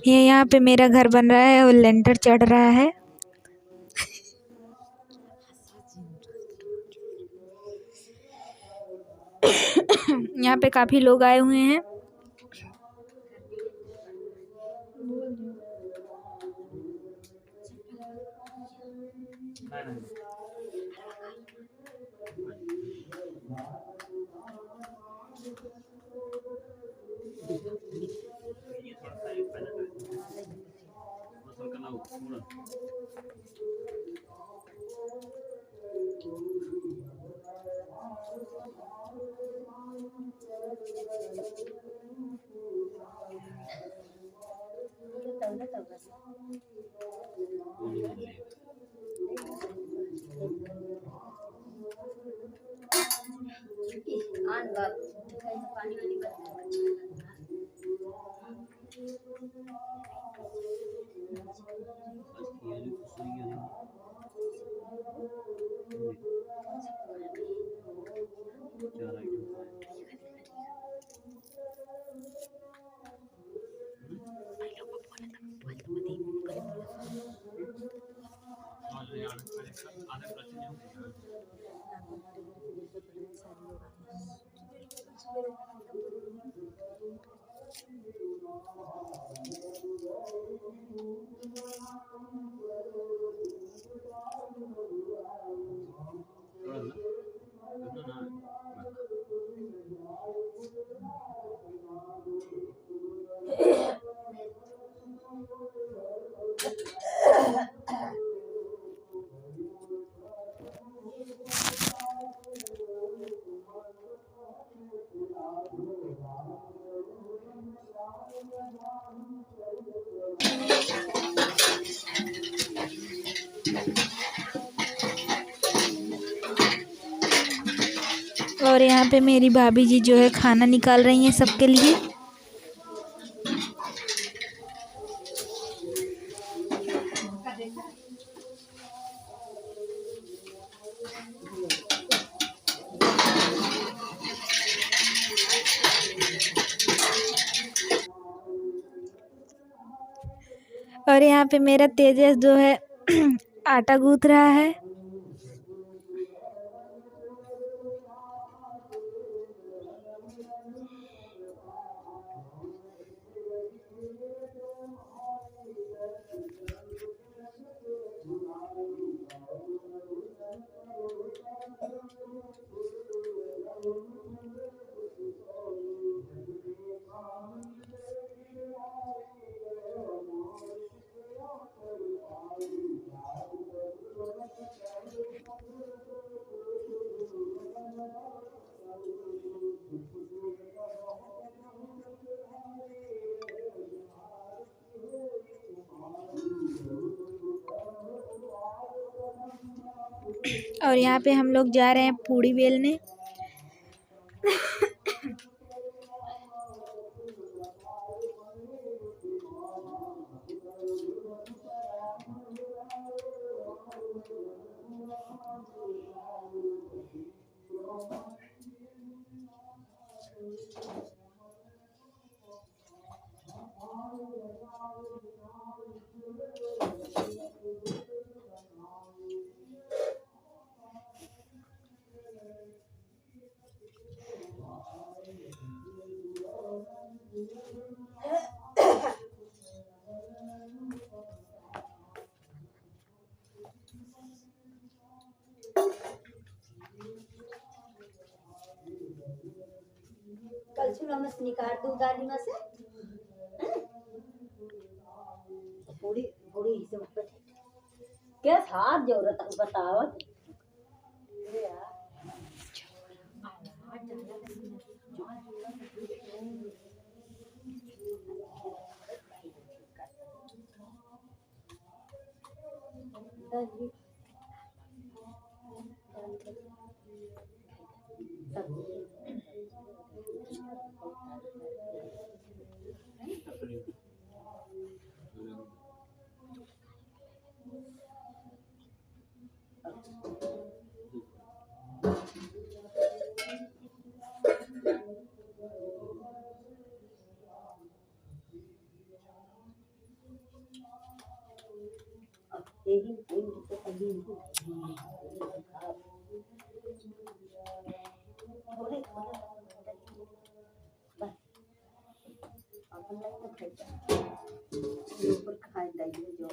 ये यहाँ पे मेरा घर बन रहा है और लेंटर चढ़ रहा है। यहाँ पे काफ़ी लोग आए हुए हैं। और यहाँ पे मेरी भाभी जी जो है खाना निकाल रही हैं सबके लिए। और यहाँ पे मेरा तेजस जो है आटा गूंथ रहा है। और यहाँ पे हम लोग जा रहे हैं पूड़ी बेलने। कल सुबह मत निकाल दूध डाली में से थोड़ी थोड़ी से ऊपर क्या हाथ जरूरत बताओ यही तो अभी थोड़े बस अपन लाइक तो खाई ऊपर खाई दाइए जो